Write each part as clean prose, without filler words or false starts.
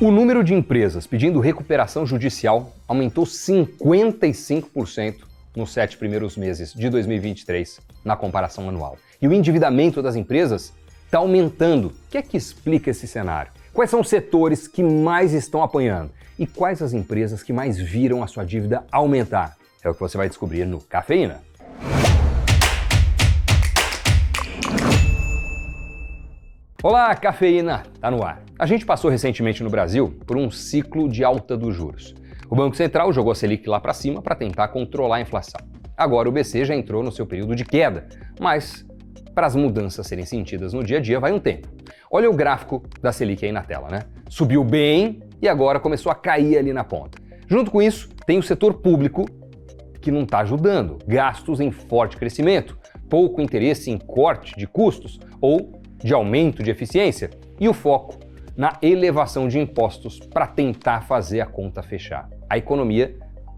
O número de empresas pedindo recuperação judicial aumentou 55% nos 7 primeiros meses de 2023, na comparação anual. E o endividamento das empresas está aumentando. O que é que explica esse cenário? Quais são os setores que mais estão apanhando? E quais as empresas que mais viram a sua dívida aumentar? É o que você vai descobrir no Cafeína. Olá, Cafeína! Tá no ar. A gente passou recentemente no Brasil por um ciclo de alta dos juros. O Banco Central jogou a Selic lá para cima para tentar controlar a inflação. Agora o BC já entrou no seu período de queda, mas para as mudanças serem sentidas no dia a dia vai um tempo. Olha o gráfico da Selic aí na tela, né? Subiu bem e agora começou a cair ali na ponta. Junto com isso, tem o setor público que não está ajudando. Gastos em forte crescimento, pouco interesse em corte de custos ou de aumento de eficiência e o foco na elevação de impostos para tentar fazer a conta fechar. A economia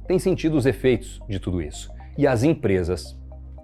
tem sentido os efeitos de tudo isso. E as empresas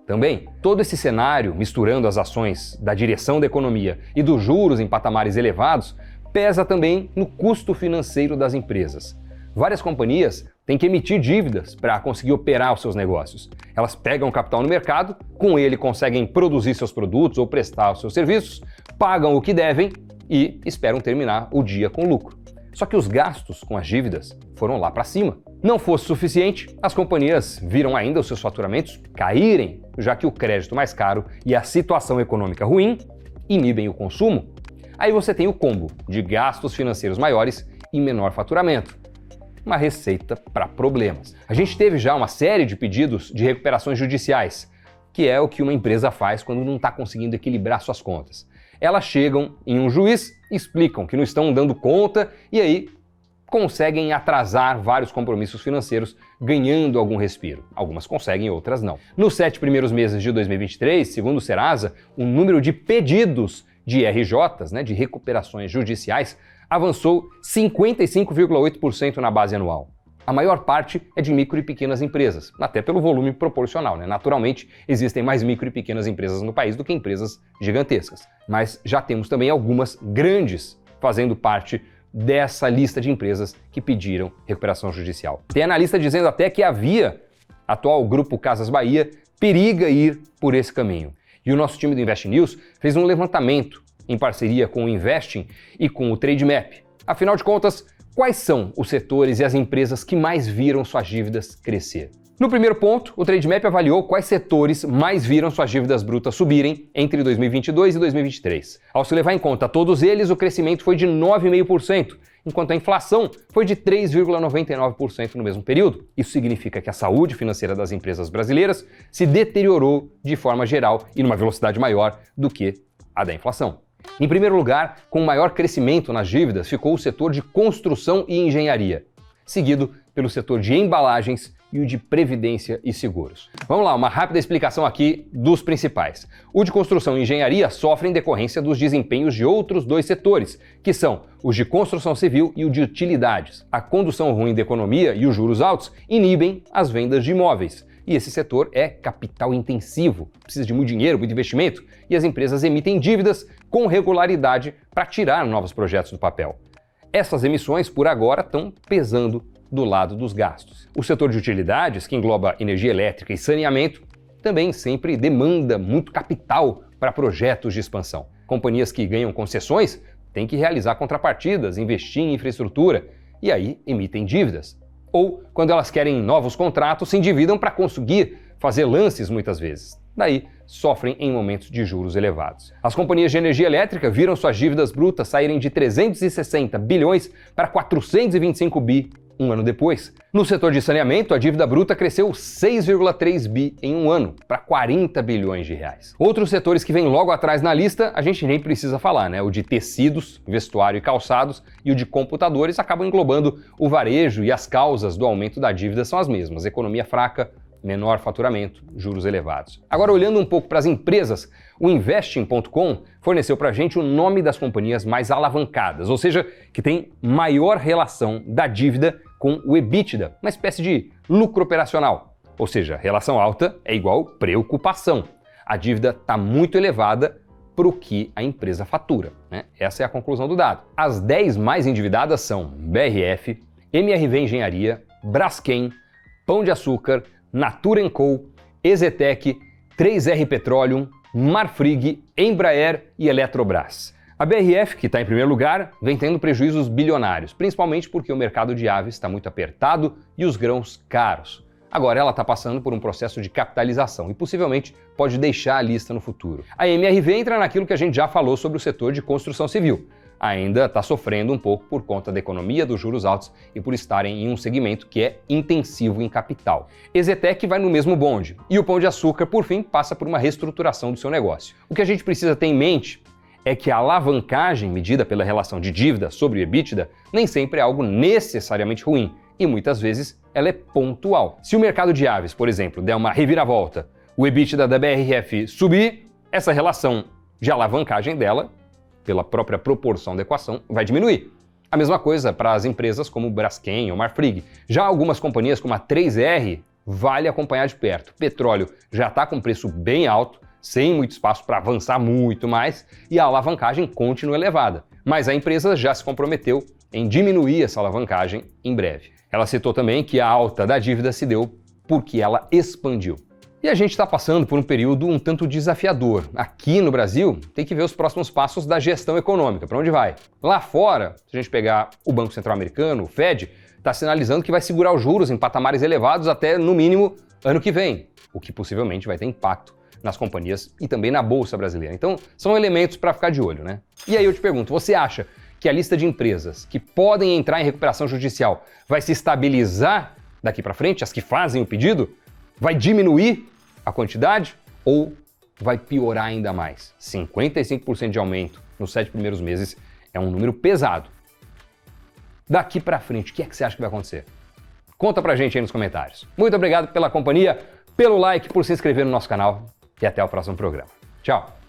também. Todo esse cenário, misturando as ações da direção da economia e dos juros em patamares elevados, pesa também no custo financeiro das empresas. Várias companhias têm que emitir dívidas para conseguir operar os seus negócios. Elas pegam capital no mercado, com ele conseguem produzir seus produtos ou prestar os seus serviços, pagam o que devem e esperam terminar o dia com lucro. Só que os gastos com as dívidas foram lá para cima. Não fosse suficiente, as companhias viram ainda os seus faturamentos caírem, já que o crédito mais caro e a situação econômica ruim inibem o consumo. Aí você tem o combo de gastos financeiros maiores e menor faturamento. Uma receita para problemas. A gente teve já uma série de pedidos de recuperações judiciais, que é o que uma empresa faz quando não está conseguindo equilibrar suas contas. Elas chegam em um juiz, explicam que não estão dando conta e aí conseguem atrasar vários compromissos financeiros, ganhando algum respiro. Algumas conseguem, outras não. Nos 7 primeiros meses de 2023, segundo o Serasa, o número de pedidos de RJs, de recuperações judiciais, avançou 55,8% na base anual. A maior parte é de micro e pequenas empresas, até pelo volume proporcional. Naturalmente, existem mais micro e pequenas empresas no país do que empresas gigantescas. Mas já temos também algumas grandes fazendo parte dessa lista de empresas que pediram recuperação judicial. Tem analista dizendo até que a Via, atual Grupo Casas Bahia, periga ir por esse caminho. E o nosso time do Invest News fez um levantamento em parceria com o Investing e com o Trademap. Afinal de contas, quais são os setores e as empresas que mais viram suas dívidas crescer? No primeiro ponto, o Trademap avaliou quais setores mais viram suas dívidas brutas subirem entre 2022 e 2023. Ao se levar em conta todos eles, o crescimento foi de 9,5%, enquanto a inflação foi de 3,99% no mesmo período. Isso significa que a saúde financeira das empresas brasileiras se deteriorou de forma geral e numa velocidade maior do que a da inflação. Em primeiro lugar, com maior crescimento nas dívidas, ficou o setor de construção e engenharia, seguido pelo setor de embalagens e o de previdência e seguros. Vamos lá, uma rápida explicação aqui dos principais. O de construção e engenharia sofre em decorrência dos desempenhos de outros dois setores, que são os de construção civil e o de utilidades. A condução ruim da economia e os juros altos inibem as vendas de imóveis. E esse setor é capital intensivo, precisa de muito dinheiro, muito investimento, e as empresas emitem dívidas com regularidade para tirar novos projetos do papel. Essas emissões, por agora, estão pesando do lado dos gastos. O setor de utilidades, que engloba energia elétrica e saneamento, também sempre demanda muito capital para projetos de expansão. Companhias que ganham concessões têm que realizar contrapartidas, investir em infraestrutura e aí emitem dívidas. Ou, quando elas querem novos contratos, se endividam para conseguir fazer lances muitas vezes. Daí, sofrem em momentos de juros elevados. As companhias de energia elétrica viram suas dívidas brutas saírem de 360 bilhões para 425 bi um ano depois. No setor de saneamento, a dívida bruta cresceu 6,3 bi em um ano, para 40 bilhões de reais. Outros setores que vêm logo atrás na lista, a gente nem precisa falar, O de tecidos, vestuário e calçados e o de computadores acabam englobando o varejo e as causas do aumento da dívida são as mesmas: economia fraca, menor faturamento, juros elevados. Agora, olhando um pouco para as empresas, o Investing.com forneceu para a gente o nome das companhias mais alavancadas, ou seja, que tem maior relação da dívida com o EBITDA, uma espécie de lucro operacional. Ou seja, relação alta é igual preocupação. A dívida está muito elevada, pro que a empresa fatura, né? Essa é a conclusão do dado. As 10 mais endividadas são BRF, MRV Engenharia, Braskem, Pão de Açúcar, Natura &Co, Exetec, 3R Petroleum, Marfrig, Embraer e Eletrobras. A BRF, que está em primeiro lugar, vem tendo prejuízos bilionários, principalmente porque o mercado de aves está muito apertado e os grãos caros. Agora ela está passando por um processo de capitalização e possivelmente pode deixar a lista no futuro. A MRV entra naquilo que a gente já falou sobre o setor de construção civil. Ainda está sofrendo um pouco por conta da economia, dos juros altos e por estarem em um segmento que é intensivo em capital. Exetec vai no mesmo bonde e o Pão de Açúcar, por fim, passa por uma reestruturação do seu negócio. O que a gente precisa ter em mente é que a alavancagem medida pela relação de dívida sobre o EBITDA nem sempre é algo necessariamente ruim e muitas vezes ela é pontual. Se o mercado de aves, por exemplo, der uma reviravolta, o EBITDA da BRF subir, essa relação de alavancagem dela, pela própria proporção da equação, vai diminuir. A mesma coisa para as empresas como Braskem ou Marfrig. Já algumas companhias como a 3R vale acompanhar de perto. Petróleo já está com preço bem alto, sem muito espaço para avançar muito mais, e a alavancagem continua elevada. Mas a empresa já se comprometeu em diminuir essa alavancagem em breve. Ela citou também que a alta da dívida se deu porque ela expandiu. E a gente está passando por um período um tanto desafiador. Aqui no Brasil, tem que ver os próximos passos da gestão econômica, para onde vai. Lá fora, se a gente pegar o Banco Central Americano, o Fed, está sinalizando que vai segurar os juros em patamares elevados até, no mínimo, ano que vem, o que possivelmente vai ter impacto nas companhias e também na Bolsa brasileira. Então, são elementos para ficar de olho, né? E aí eu te pergunto, você acha que a lista de empresas que podem entrar em recuperação judicial vai se estabilizar daqui para frente, as que fazem o pedido? Vai diminuir a quantidade ou vai piorar ainda mais? 55% de aumento nos 7 primeiros meses é um número pesado. Daqui para frente, o que é que você acha que vai acontecer? Conta pra gente aí nos comentários. Muito obrigado pela companhia, pelo like, por se inscrever no nosso canal e até o próximo programa. Tchau!